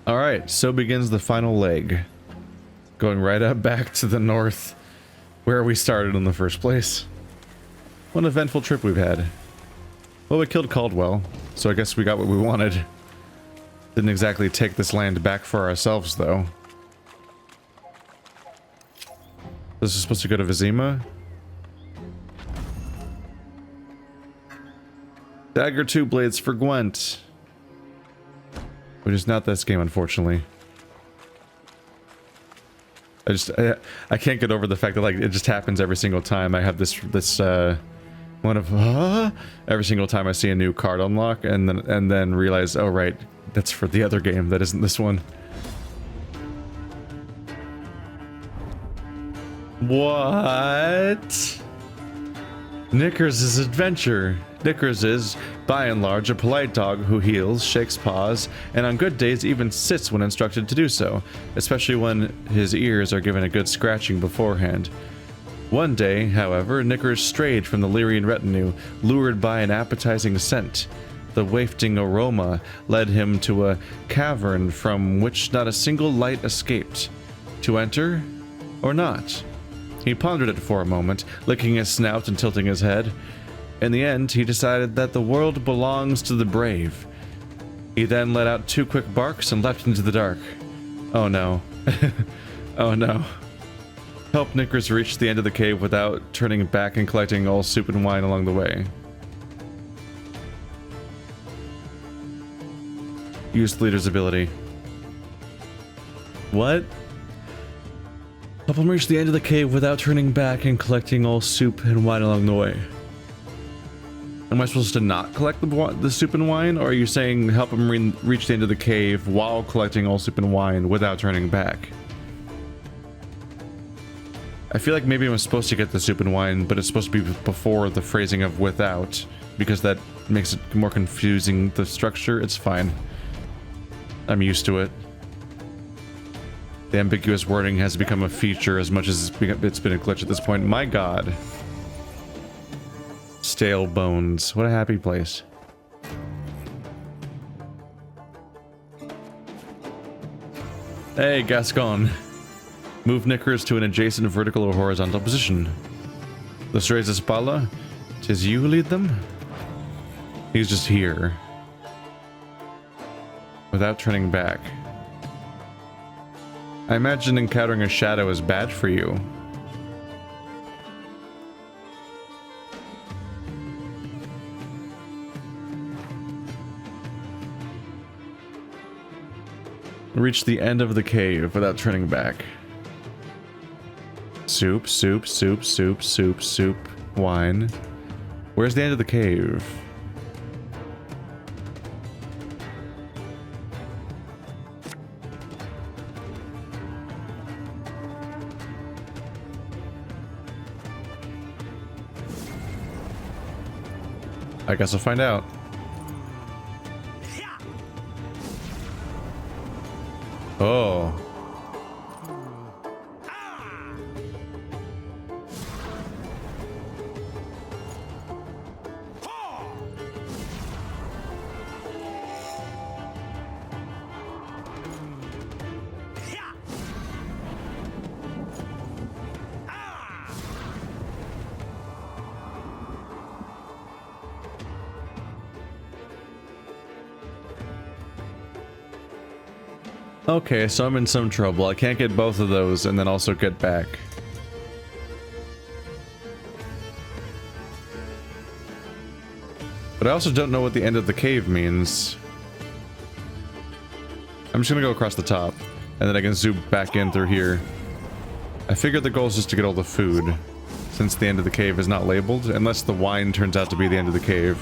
Alright, so begins the final leg. Going right up back to the north, where we started in the first place. What an eventful trip we've had. Well, we killed Caldwell, so I guess we got what we wanted. Didn't exactly take this land back for ourselves, though. This is supposed to go to Vizima. Dagger 2 blades for Gwent. Which is not this game, unfortunately. I can't get over the fact that, like, it just happens every single time I have this one of every single time I see a new card unlock and then realize, oh right, that's for the other game, that isn't this one. What? Knickers' adventure. Knickers is, by and large, a polite dog who heels, shakes paws, and on good days even sits when instructed to do so, especially when his ears are given a good scratching beforehand. One day, however, Knickers strayed from the Lyrian retinue, lured by an appetizing scent. The wafting aroma led him to a cavern from which not a single light escaped. To enter, or not? He pondered it for a moment, licking his snout and tilting his head. In the end, he decided that the world belongs to the brave. He then let out 2 quick barks and leapt into the dark. Oh no. Oh no. Help Knickers reach the end of the cave without turning back and collecting all soup and wine along the way. Use the leader's ability. What? Help him reach the end of the cave without turning back and collecting all soup and wine along the way. Am I supposed to not collect the soup and wine, or are you saying help him reach the end of the cave while collecting all soup and wine without turning back? I feel like maybe I'm supposed to get the soup and wine, but it's supposed to be before the phrasing of without, because that makes it more confusing, the structure. It's fine. I'm used to it. The ambiguous wording has become a feature as much as it's been a glitch at this point. My god. Stale bones. What a happy place. Hey, Gascon. Move Knickers to an adjacent vertical or horizontal position. Let's raise this Bala. 'Tis you who lead them? He's just here. Without turning back. I imagine encountering a shadow is bad for you. Reach the end of the cave without turning back. Soup, soup, soup, soup, soup, soup, wine. Where's the end of the cave? I guess I'll find out. Oh. Okay, so I'm in some trouble. I can't get both of those and then also get back. But I also don't know what the end of the cave means. I'm just gonna go across the top, and then I can zoom back in through here. I figured the goal is just to get all the food, since the end of the cave is not labeled, unless the wine turns out to be the end of the cave.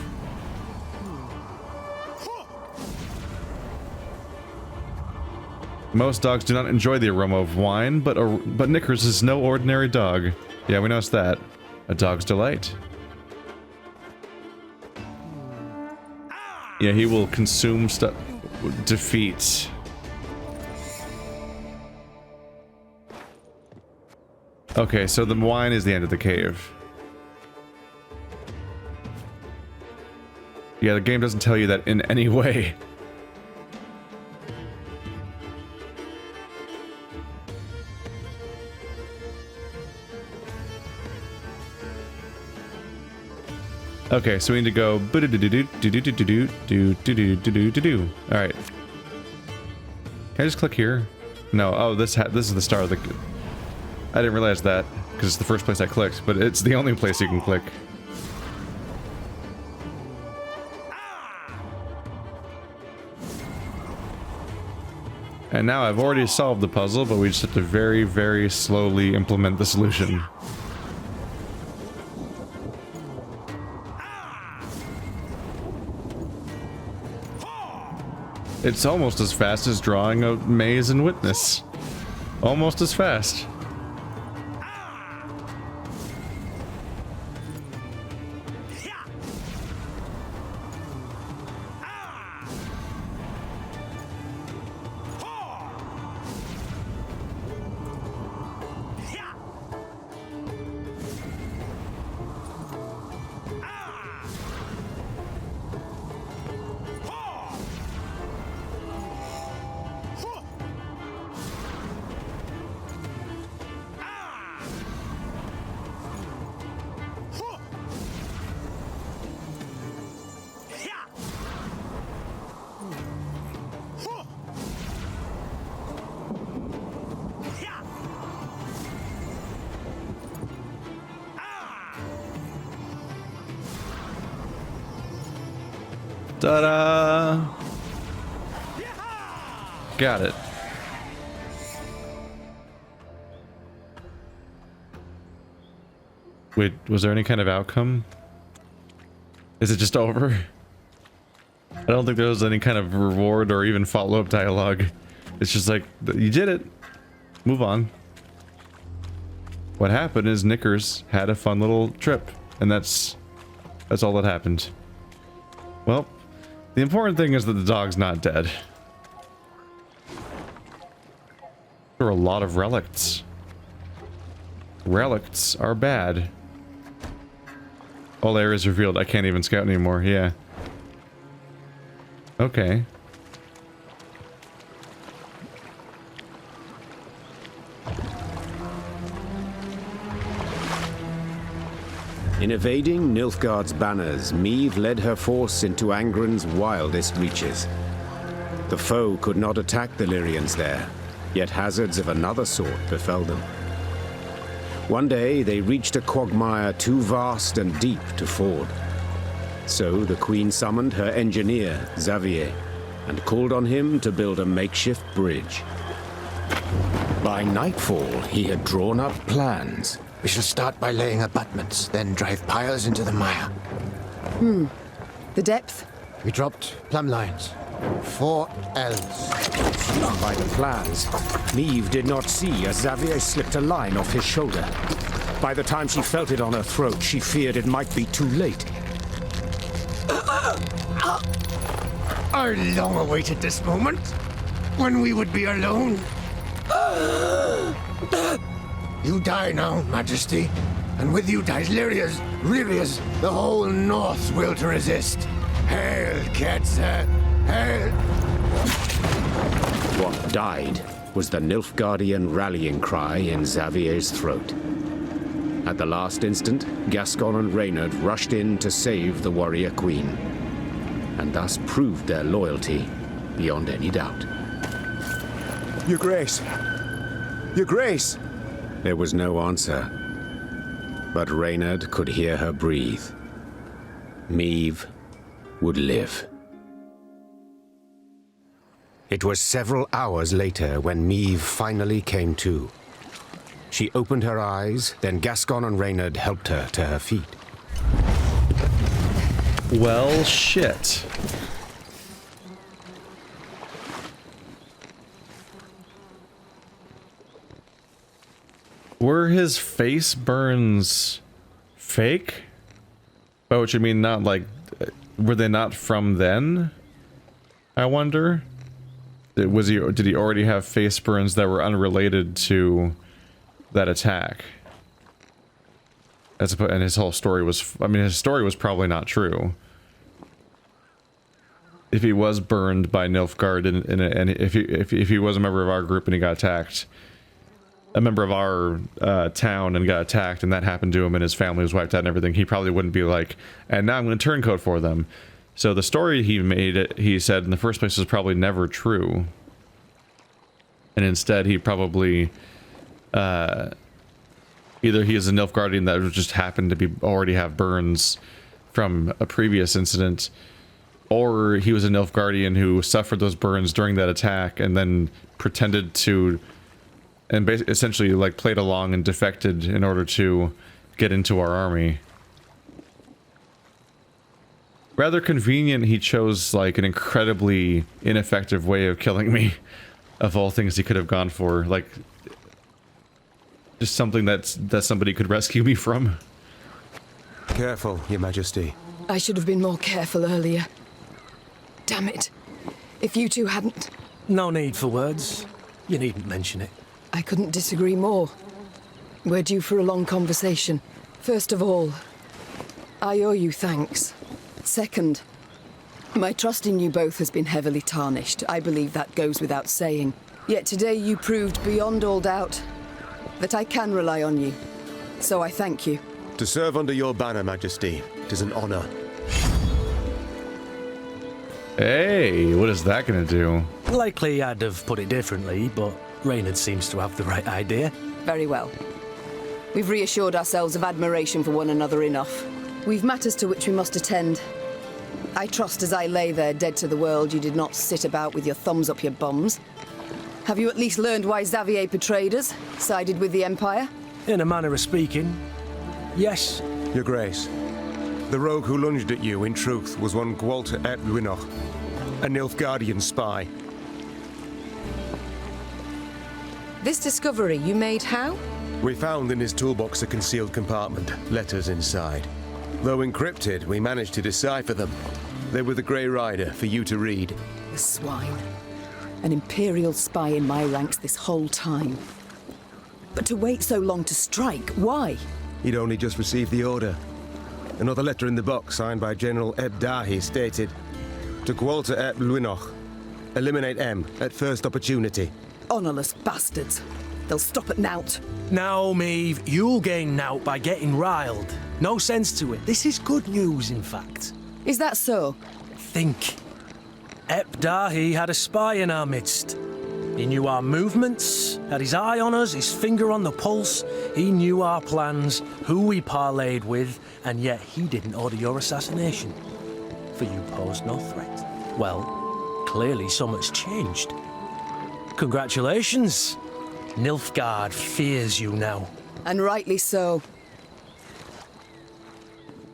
Most dogs do not enjoy the aroma of wine, but Knickers is no ordinary dog. Yeah, we noticed that. A dog's delight. Yeah, he will consume stuff. Defeat. Okay, so the wine is the end of the cave. Yeah, the game doesn't tell you that in any way. Okay, so we need to go. All right. Can I just click here? No. Oh, this is the start of the. I didn't realize that because it's the first place I clicked, but it's the only place you can click. And now I've already solved the puzzle, but we just have to very, very slowly implement the solution. It's almost as fast as drawing a maze and witness. Almost as fast. Ta-da! Got it. Wait, was there any kind of outcome? Is it just over? I don't think there was any kind of reward or even follow-up dialogue. It's just like, you did it. Move on. What happened is Knickers had a fun little trip, and that's all that happened. Well, the important thing is that the dog's not dead. There are a lot of relics. Relics are bad. All areas revealed. I can't even scout anymore. Yeah. Okay. In evading Nilfgaard's banners, Meve led her force into Angren's wildest reaches. The foe could not attack the Lyrians there, yet hazards of another sort befell them. One day they reached a quagmire too vast and deep to ford. So the Queen summoned her engineer, Xavier, and called on him to build a makeshift bridge. By nightfall, he had drawn up plans. We shall start by laying abutments, then drive piles into the mire. The depth? We dropped plumb lines. 4 ells. By the plans, Meve did not see as Xavier slipped a line off his shoulder. By the time she felt it on her throat, she feared it might be too late. I long awaited this moment, when we would be alone. You die now, Majesty, and with you dies Lyria's, Rivia's, the whole North's will to resist. Hail, Ketzer, hail! What died was the Nilfgaardian rallying cry in Xavier's throat. At the last instant, Gascon and Reynard rushed in to save the warrior queen, and thus proved their loyalty beyond any doubt. Your Grace! Your Grace! There was no answer, but Reynard could hear her breathe. Meve would live. It was several hours later when Meve finally came to. She opened her eyes, then Gascon and Reynard helped her to her feet. Well, shit. Were his face burns fake? By which you mean not like, were they not from then? I wonder. Did he already have face burns that were unrelated to that attack? And his whole story was, I mean, his story was probably not true. If he was burned by Nilfgaard and if he was a member of our group and he got attacked, a member of our town and got attacked, and that happened to him, and his family was wiped out and everything, he probably wouldn't be like, and now I'm going to turncoat for them. So the story he made, he said in the first place, was probably never true. And instead, he probably either he is a Nilfgaardian that just happened to be already have burns from a previous incident, or he was a Nilfgaardian who suffered those burns during that attack and then pretended to, and essentially like played along and defected in order to get into our army. Rather convenient, he chose like an incredibly ineffective way of killing me. Of all things he could have gone for, like just something that somebody could rescue me from. Careful, Your Majesty. I should have been more careful earlier. Damn it. If you two hadn't... No need for words. You needn't mention it. I couldn't disagree more. We're due for a long conversation. First of all, I owe you thanks. Second, my trust in you both has been heavily tarnished. I believe that goes without saying. Yet today you proved beyond all doubt that I can rely on you. So I thank you. To serve under your banner, Majesty, it is an honor. Hey, what is that gonna do? Likely I'd have put it differently, but Reynard seems to have the right idea. Very well. We've reassured ourselves of admiration for one another enough. We've matters to which we must attend. I trust as I lay there dead to the world, you did not sit about with your thumbs up your bums. Have you at least learned why Xavier betrayed us, sided with the Empire? In a manner of speaking, yes. Your Grace, the rogue who lunged at you, in truth, was one Gwalter ep Luinoch, a Nilfgaardian spy. This discovery you made how? We found in his toolbox a concealed compartment, letters inside. Though encrypted, we managed to decipher them. They were the Grey Rider for you to read. The swine. An Imperial spy in my ranks this whole time. But to wait so long to strike, why? He'd only just received the order. Another letter in the box, signed by General Eb Dahi, stated, "To Gwalter ep Luinoch, eliminate M at first opportunity." Honourless bastards. They'll stop at nought. Now, Meve, you'll gain nought by getting riled. No sense to it. This is good news, in fact. Is that so? Think. Ep Dahi had a spy in our midst. He knew our movements, had his eye on us, his finger on the pulse. He knew our plans, who we parlayed with, and yet he didn't order your assassination. For you posed no threat. Well, clearly something's changed. Congratulations. Nilfgaard fears you now. And rightly so.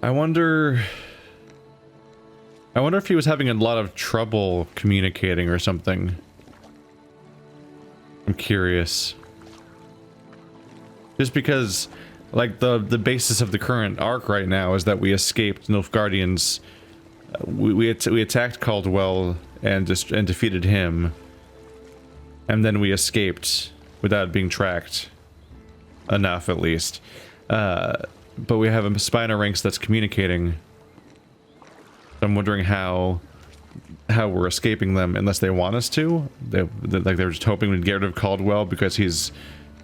I wonder if he was having a lot of trouble communicating or something. I'm curious. Just because, like, the basis of the current arc right now is that we escaped Nilfgaardians. We attacked Caldwell and defeated him. And then we escaped without being tracked. Enough, at least. But we have a spy in our ranks that's communicating. I'm wondering how we're escaping them, unless they want us to. They're just hoping we'd get rid of Caldwell because he's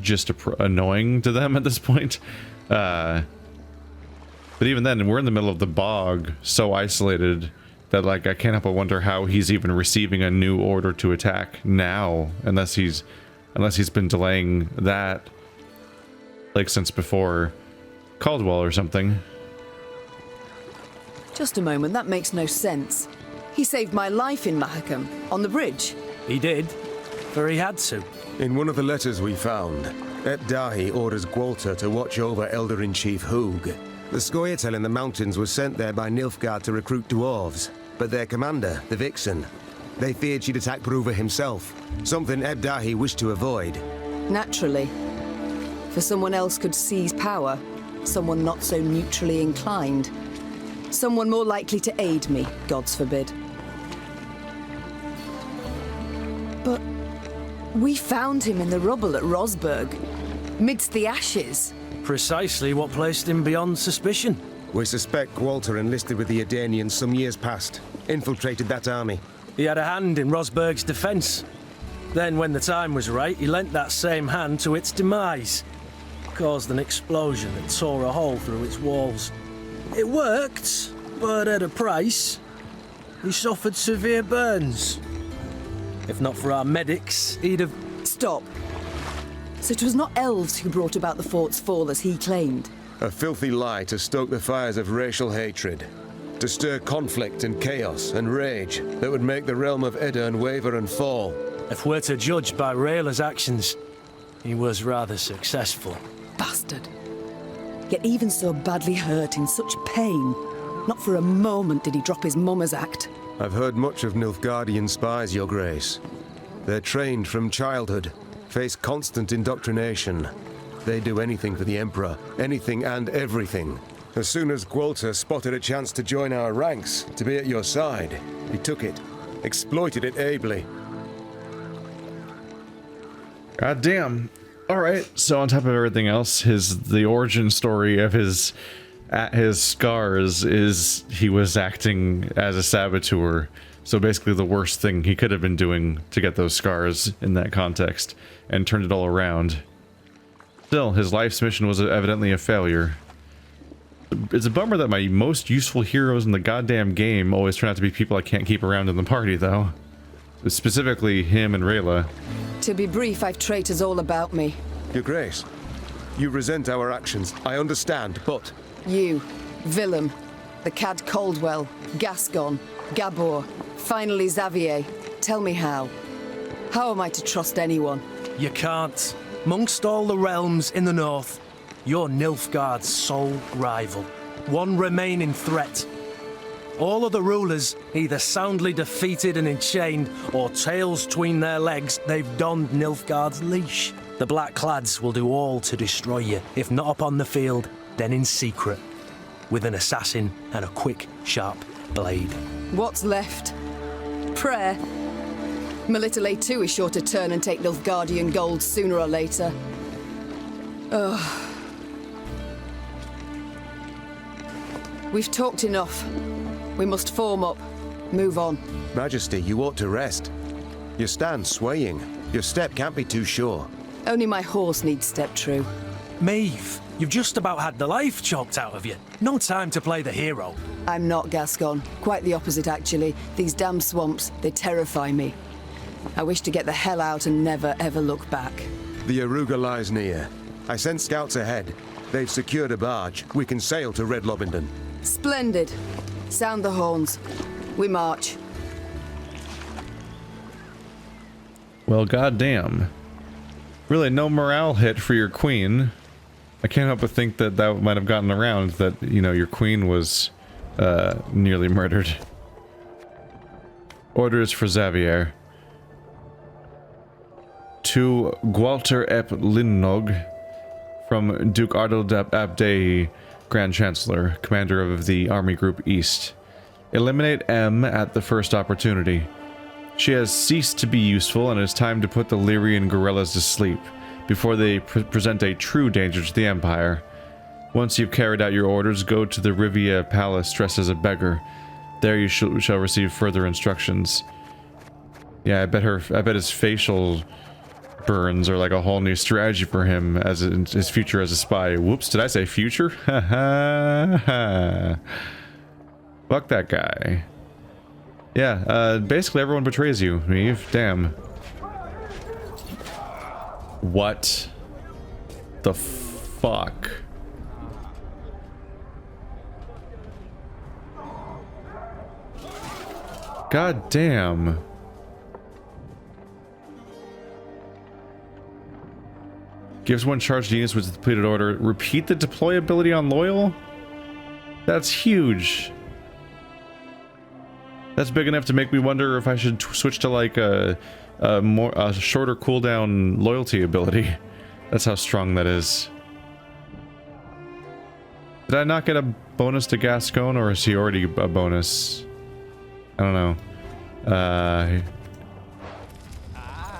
just annoying to them at this point. But even then, we're in the middle of the bog, so isolated that, like, I can't help but wonder how he's even receiving a new order to attack now, unless he's been delaying that, like, since before Caldwell or something. Just a moment, that makes no sense. He saved my life in Mahakam, on the bridge. He did, for he had to. In one of the letters we found, Ep Dahi orders Gwalter to watch over Elder-in-Chief Hoog. The Scoia'tael in the mountains was sent there by Nilfgaard to recruit dwarves, but their commander, the Vixen, they feared she'd attack Peruva himself, something Eb Dahi wished to avoid. Naturally. For someone else could seize power, someone not so neutrally inclined. Someone more likely to aid me, gods forbid. But we found him in the rubble at Rosberg, midst the ashes. Precisely what placed him beyond suspicion. We suspect Gwalter enlisted with the Adanians some years past, infiltrated that army. He had a hand in Rosberg's defense. Then, when the time was right, he lent that same hand to its demise. Caused an explosion that tore a hole through its walls. It worked, but at a price. He suffered severe burns. If not for our medics, he'd have... Stop. So it was not elves who brought about the fort's fall as he claimed? A filthy lie to stoke the fires of racial hatred. To stir conflict and chaos and rage that would make the realm of Edirn waver and fall. If we're to judge by Rayla's actions, he was rather successful. Bastard. Yet even so badly hurt, in such pain, not for a moment did he drop his mummer's act. I've heard much of Nilfgaardian spies, Your Grace. They're trained from childhood, face constant indoctrination. They do anything for the Emperor, anything and everything. As soon as Gwalter spotted a chance to join our ranks, to be at your side, he took it, exploited it ably. God damn. All right. So on top of everything else, the origin story of his scars is he was acting as a saboteur. So basically the worst thing he could have been doing to get those scars in that context, and turned it all around. Still, his life's mission was evidently a failure. It's a bummer that my most useful heroes in the goddamn game always turn out to be people I can't keep around in the party, though. Specifically him and Rayla. To be brief, I've traitors all about me. Your Grace, you resent our actions, I understand, but... You, Willem, the Cad Caldwell, Gascon, Gabor, finally Xavier. Tell me how. How am I to trust anyone? You can't. Amongst all the realms in the north, you're Nilfgaard's sole rival. One remaining threat. All other rulers either soundly defeated and enchained, or tails between their legs, they've donned Nilfgaard's leash. The Blackclads will do all to destroy you, if not upon the field, then in secret, with an assassin and a quick, sharp blade. What's left? Prayer. Melitele too is sure to turn and take Nilfgaardian gold sooner or later. Ugh. We've talked enough. We must form up. Move on. Majesty, you ought to rest. Your stand's swaying. Your step can't be too sure. Only my horse needs step true. Meve, you've just about had the life choked out of you. No time to play the hero. I'm not Gascon. Quite the opposite, actually. These damn swamps, they terrify me. I wish to get the hell out and never, ever look back. The Yaruga lies near. I sent scouts ahead. They've secured a barge. We can sail to Red Lobendon. Splendid. Sound the horns. We march. Well, goddamn. Really, no morale hit for your queen. I can't help but think that that might have gotten around, that, you know, your queen was nearly murdered. Orders for Xavier. To Gwalter ep Linnog, from Duke Ardald Abdei, Grand Chancellor, Commander of the Army Group East. Eliminate M at the first opportunity. She has ceased to be useful, and it's time to put the Lyrian guerrillas to sleep, before they present a true danger to the Empire. Once you've carried out your orders, go to the Rivia Palace dressed as a beggar. There you shall receive further instructions. Yeah, I bet his facial burns are like a whole new strategy for him as his future as a spy. Whoops, did I say future? Ha ha ha. Fuck that guy. Yeah, basically everyone betrays you, Meve. Damn. What the fuck? God damn. Gives one charged units with the depleted order. Repeat the deploy ability on Loyal? That's huge. That's big enough to make me wonder if I should switch to like a shorter cooldown loyalty ability. That's how strong that is. Did I not get a bonus to Gascon, or is he already a bonus? I don't know.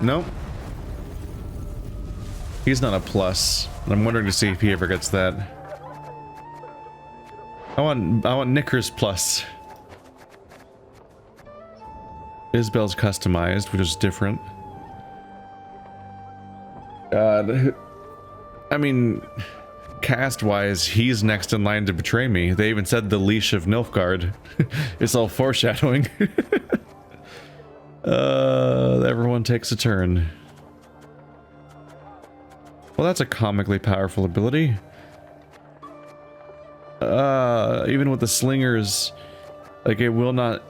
Nope. He's not a plus. I'm wondering to see if he ever gets that. I want Knickers plus. Isabel's customized, which is different. I mean, cast-wise, he's next in line to betray me. They even said the leash of Nilfgaard. It's all foreshadowing. Everyone takes a turn. Well, that's a comically powerful ability. Even with the slingers, like it will not,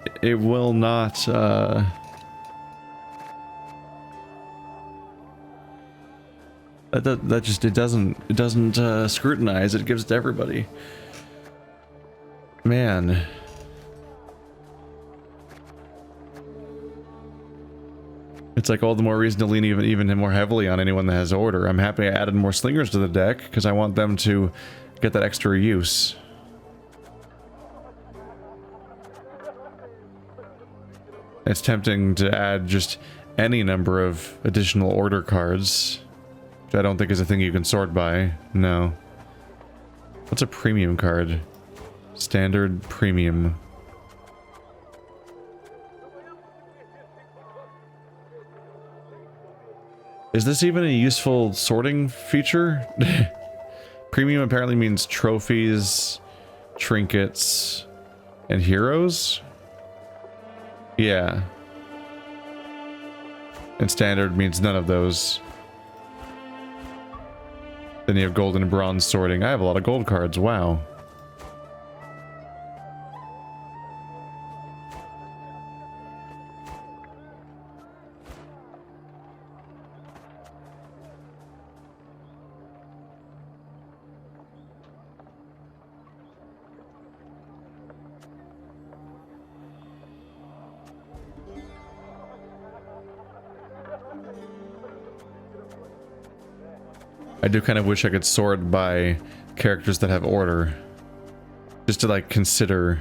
that just, it doesn't scrutinize, it gives it to everybody. Man. It's like all the more reason to lean even more heavily on anyone that has order. I'm happy I added more slingers to the deck, because I want them to get that extra use. It's tempting to add just any number of additional order cards, which I don't think is a thing you can sort by. No. What's a premium card? Standard premium. Is this even a useful sorting feature? Premium apparently means trophies, trinkets, and heroes? Yeah. And standard means none of those. Then you have gold and bronze sorting. I have a lot of gold cards, wow. I do kind of wish I could sort by characters that have order. Just to like consider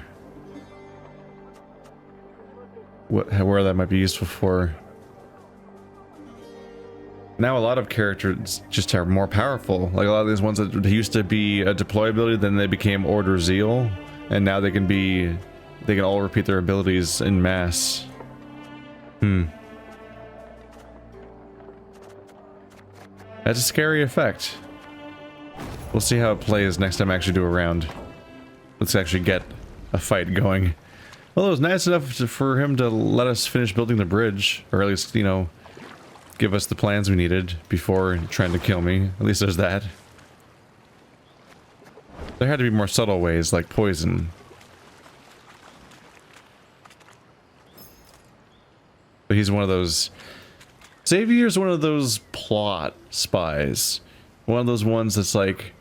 where that might be useful for. Now a lot of characters just are more powerful. Like a lot of these ones that used to be a deploy ability, then they became order zeal. And now they can all repeat their abilities en masse. That's a scary effect. We'll see how it plays next time I actually do a round. Let's actually get a fight going. Well, it was nice enough for him to let us finish building the bridge. Or at least, you know, give us the plans we needed before trying to kill me. At least there's that. There had to be more subtle ways, like poison. But he's one of those... Xavier's one of those plot spies. One of those ones that's like,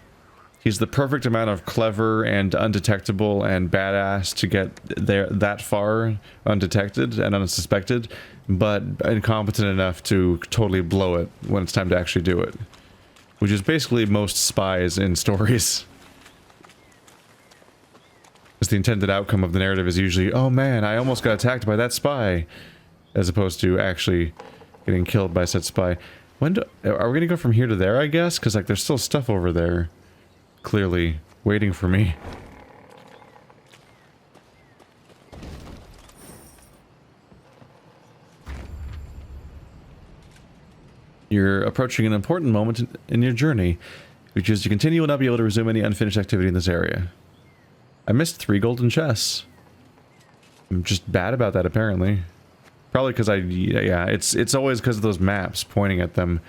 he's the perfect amount of clever and undetectable and badass to get there that far undetected and unsuspected, but incompetent enough to totally blow it when it's time to actually do it. Which is basically most spies in stories. Because the intended outcome of the narrative is usually, oh man, I almost got attacked by that spy, as opposed to actually getting killed by said spy. Are we gonna go from here to there, I guess? Because like there's still stuff over there, clearly waiting for me. You're approaching an important moment in your journey, which is to continue and not be able to resume any unfinished activity in this area. I missed 3 golden chests. I'm just bad about that, apparently. Probably because yeah, it's always because of those maps pointing at them.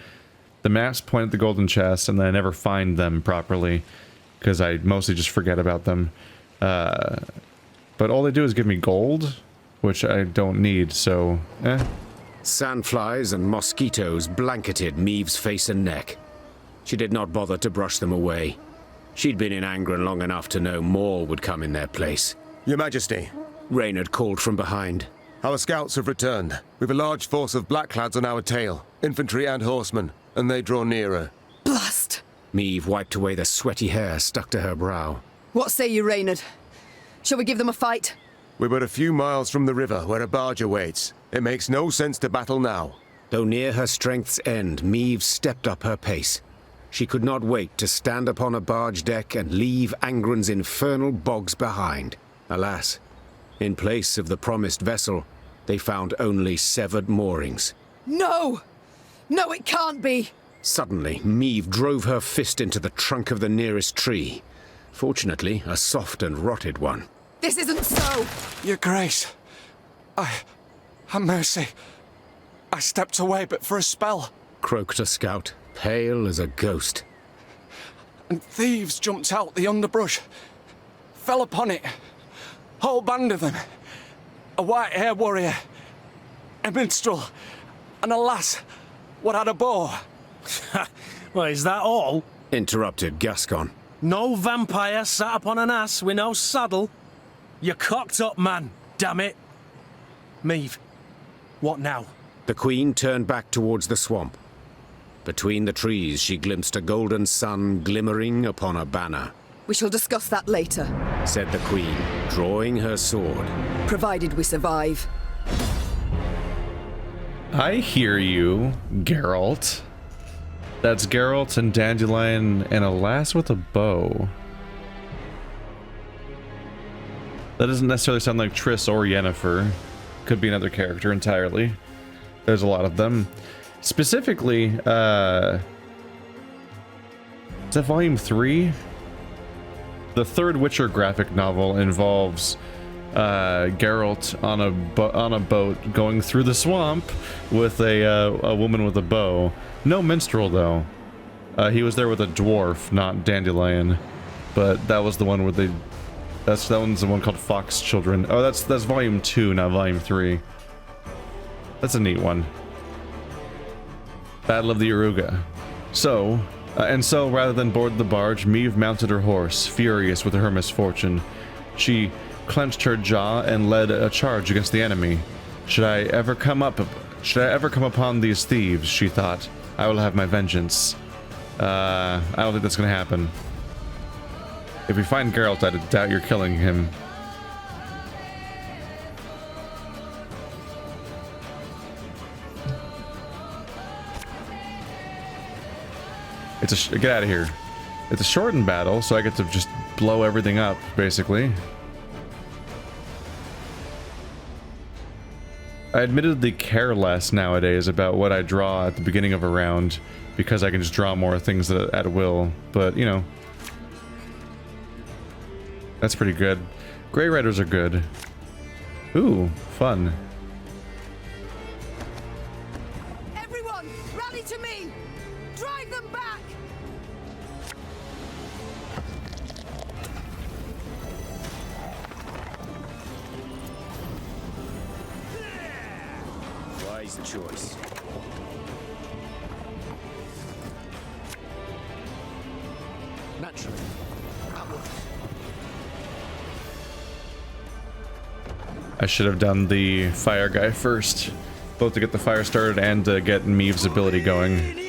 The maps point at the golden chests, and then I never find them properly, because I mostly just forget about them. But all they do is give me gold, which I don't need, so, Sandflies and mosquitoes blanketed Meve's face and neck. She did not bother to brush them away. She'd been in Angren long enough to know more would come in their place. Your Majesty. Reynard called from behind. Our scouts have returned. We've a large force of blackclads on our tail, infantry and horsemen, and they draw nearer. Blast! Meve wiped away the sweaty hair stuck to her brow. What say you, Reynard? Shall we give them a fight? We're but a few miles from the river where a barge awaits. It makes no sense to battle now. Though near her strength's end, Meve stepped up her pace. She could not wait to stand upon a barge deck and leave Angren's infernal bogs behind. Alas, in place of the promised vessel, they found only severed moorings. No! No, it can't be! Suddenly, Meve drove her fist into the trunk of the nearest tree. Fortunately, a soft and rotted one. This isn't so! Your Grace, have mercy. I stepped away but for a spell, Croaked a scout, pale as a ghost. and thieves jumped out the underbrush. Fell upon it. Whole band of them. A white-hair warrior, a minstrel, and a lass what had a bow. Well, is that all? Interrupted Gascon. No vampire sat upon an ass with no saddle? You cocked up, man, damn it. Meve, what now? The Queen turned back towards the swamp. Between the trees, she glimpsed a golden sun glimmering upon a banner. We shall discuss that later, Said the Queen, drawing her sword. provided we survive. I hear you, Geralt. That's Geralt and Dandelion and a lass with a bow. That doesn't necessarily sound like Triss or Yennefer. Could be another character entirely. There's a lot of them. Specifically, is that volume 3? The third Witcher graphic novel involves Geralt on a boat going through the swamp with a woman with a bow. No minstrel though. He was there with a dwarf, not Dandelion. But that was the one where they. That one's the one called Fox Children. Oh, that's volume 2, not volume 3. That's a neat one. Battle of the Yaruga. So, rather than board the barge, Meve mounted her horse, furious with her misfortune. She clenched her jaw and led a charge against the enemy. Should I ever come upon these thieves, she thought, I will have my vengeance. I don't think that's gonna happen. If we find Geralt, I doubt you're killing him. Get out of here. It's a shortened battle, so I get to just blow everything up, basically. I admittedly care less nowadays about what I draw at the beginning of a round, because I can just draw more things at will, but, you know. That's pretty good. Grey Riders are good. Ooh, fun. Everyone, rally to me! Drive them back! Wise choice. Naturally. I should have done the fire guy first, both to get the fire started and to get Meve's ability going.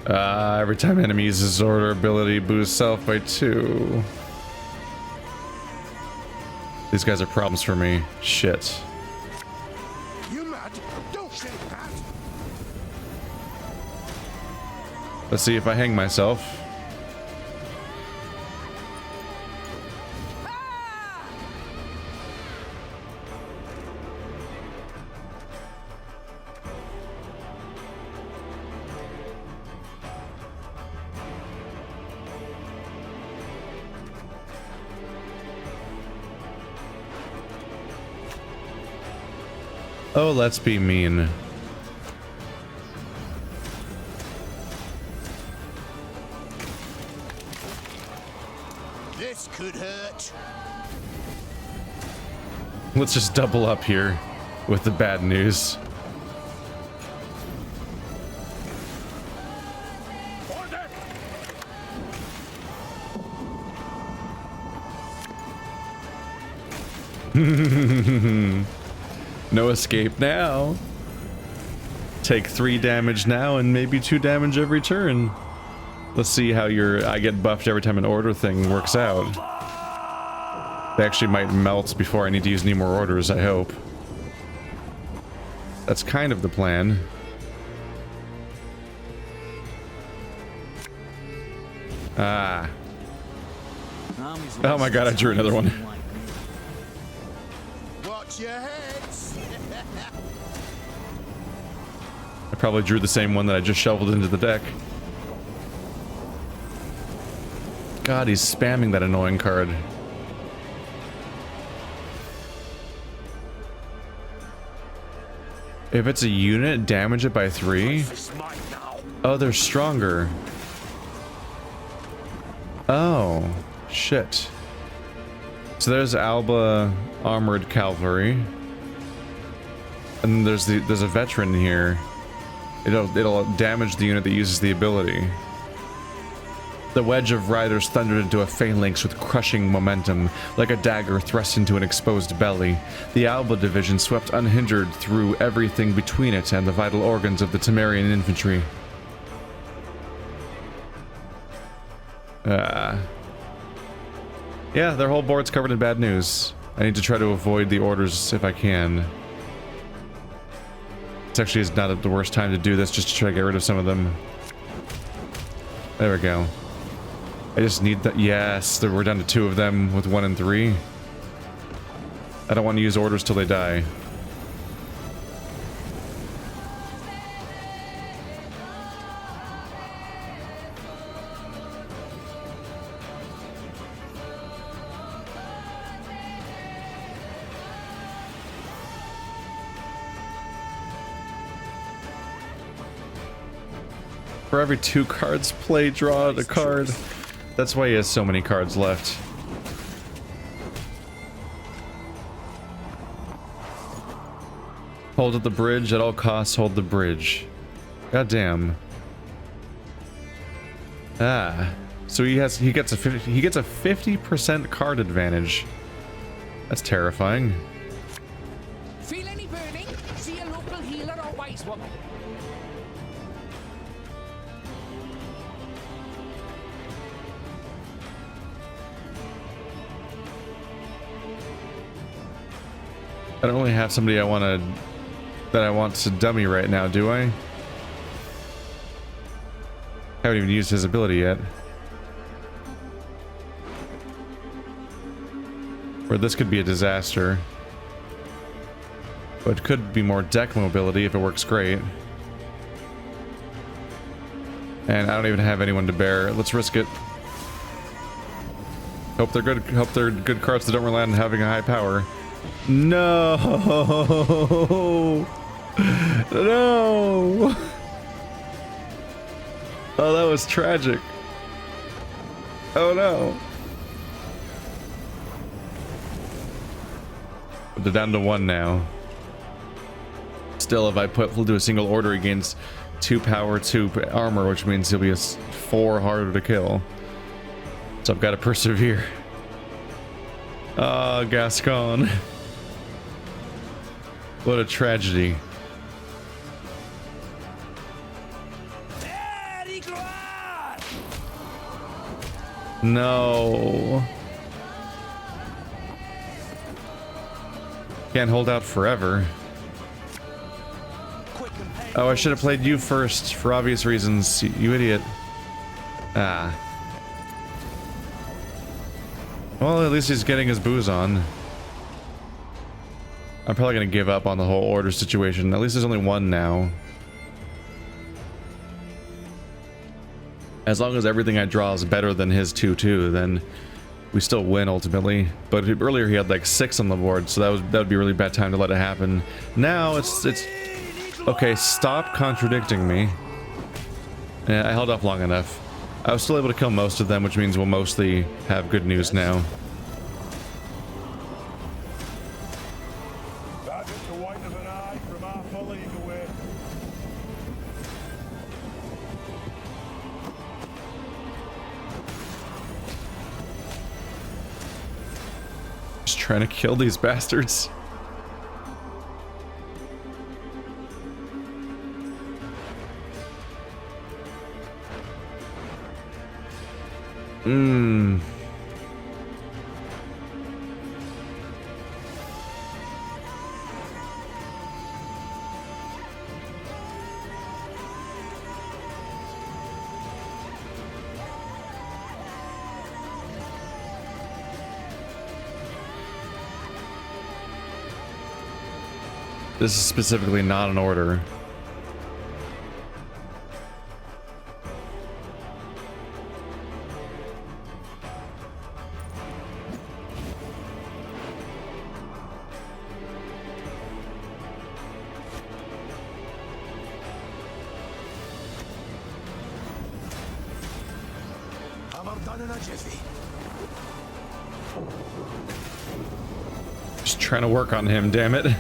Every time enemy uses order ability, boosts self by 2. These guys are problems for me. Shit. You mad? Don't say that. Let's see if I hang myself. Oh, let's be mean. This could hurt. Let's just double up here with the bad news. No escape now. Take 3 damage now and maybe 2 damage every turn. Let's see how I get buffed every time an order thing works out. They actually might melt before I need to use any more orders, I hope. That's kind of the plan. Ah. Oh my god, I drew another one. Watch your heads. I probably drew the same one that I just shoveled into the deck. God, he's spamming that annoying card. If it's a unit, damage it by 3. Oh, they're stronger. Oh, shit. So there's Alba Armored Cavalry. And there's a veteran here. It'll damage the unit that uses the ability. The wedge of riders thundered into a phalanx with crushing momentum, like a dagger thrust into an exposed belly. The Alba division swept unhindered through everything between it and the vital organs of the Temerian infantry. Yeah, their whole board's covered in bad news. I need to try to avoid the orders if I can. It actually is not the worst time to do this, just to try to get rid of some of them. There we go. I just need that. Yes, we're down to 2 of them with 1 and 3. I don't want to use orders till they die. For every 2 cards played, draw a card. That's why he has so many cards left. Hold at the bridge at all costs. Hold the bridge. God damn. Ah, so he gets a 50% card advantage. That's terrifying. Feel any burning? See a local healer or wise woman. I don't really have somebody I want to dummy right now, do I? Haven't even used his ability yet. Or this could be a disaster. But it could be more deck mobility if it works great. And I don't even have anyone to bear. Let's risk it. Hope they're good. Hope they're good cards that don't rely on having a high power. No. No. Oh, that was tragic. Oh no. They're down to 1 now. Still, if I we'll do a single order against 2 power, 2 armor, which means he'll be a 4 harder to kill. So I've got to persevere. Ah, Gascon. What a tragedy. No. Can't hold out forever. Oh, I should have played you first for obvious reasons, you idiot. Ah. Well, at least he's getting his booze on. I'm probably gonna give up on the whole order situation. At least there's only 1 now. As long as everything I draw is better than his 2-2, then we still win ultimately. But earlier he had like 6 on the board, so that would be a really bad time to let it happen. Now it's okay. Stop contradicting me. Yeah, I held off long enough. I was still able to kill most of them, which means we'll mostly have good news now. Just trying to kill these bastards. This is specifically not an order. Just trying to work on him, damn it.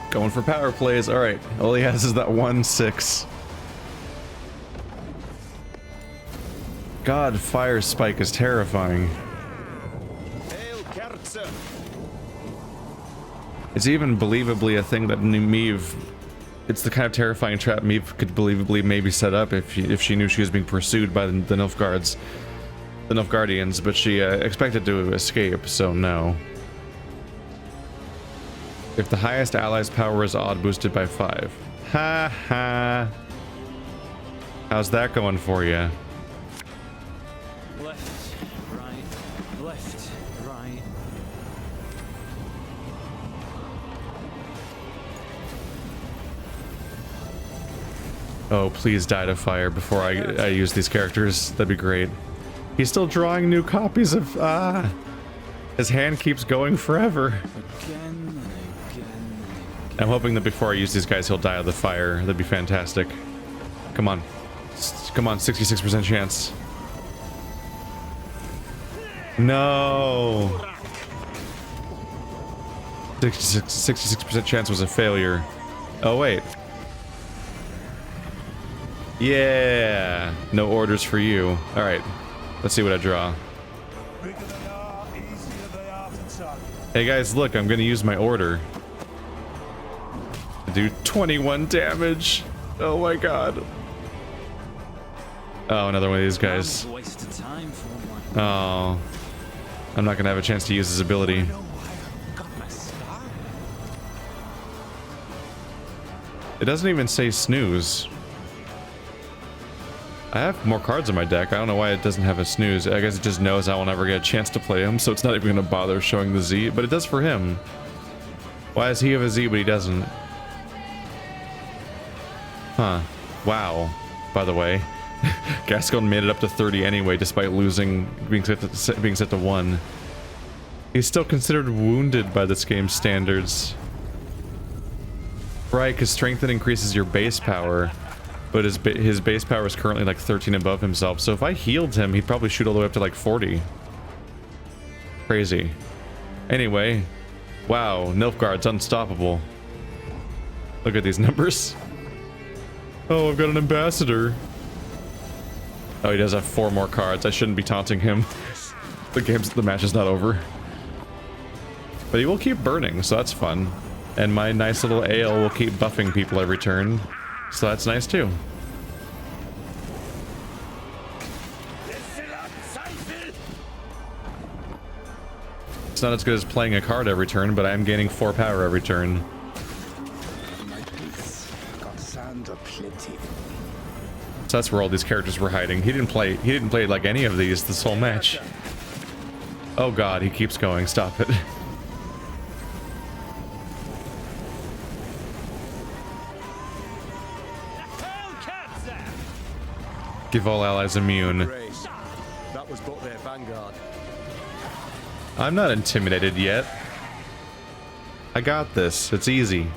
Going for power plays. All right. All he has is that 1-6. God, fire spike is terrifying. It's even believably a thing that Meve. It's the kind of terrifying trap Meve could believably maybe set up if she knew she was being pursued by the Nilfgaardians, but she expected to escape, so no. If the highest ally's power is odd, boosted by 5. Ha ha. How's that going for you? Left, right, left, right. Oh, please die to fire before I use these characters. That'd be great. He's still drawing new copies of... His hand keeps going forever. I'm hoping that before I use these guys, he'll die of the fire. That'd be fantastic. Come on. Come on, 66% chance. No! 66% chance was a failure. Oh, wait. Yeah! No orders for you. Alright. Let's see what I draw. Hey guys, look, I'm gonna use my order. Do 21 damage. Oh my god. Oh, another one of these guys. Oh. I'm not gonna have a chance to use his ability. It doesn't even say snooze. I have more cards in my deck. I don't know why it doesn't have a snooze. I guess it just knows I will never get a chance to play him, so it's not even gonna bother showing the Z, but it does for him. Why does he have a Z but he doesn't? Huh. Wow. By the way, Gascon made it up to 30 anyway, despite losing, being set to 1. He's still considered wounded by this game's standards. Right, because strengthen increases your base power, but his base power is currently like 13 above himself, so if I healed him, he'd probably shoot all the way up to like 40. Crazy. Anyway, wow, Nilfgaard's unstoppable. Look at these numbers. Oh, I've got an ambassador. Oh, he does have 4 more cards. I shouldn't be taunting him. The match is not over. But he will keep burning, so that's fun. And my nice little ale will keep buffing people every turn. So that's nice too. It's not as good as playing a card every turn, but I am gaining 4 power every turn. So that's where all these characters were hiding. He didn't play like any of these this whole match. Oh god, he keeps going. Stop it. Give all allies immune. That was but their vanguard. I'm not intimidated yet. I got this. It's easy.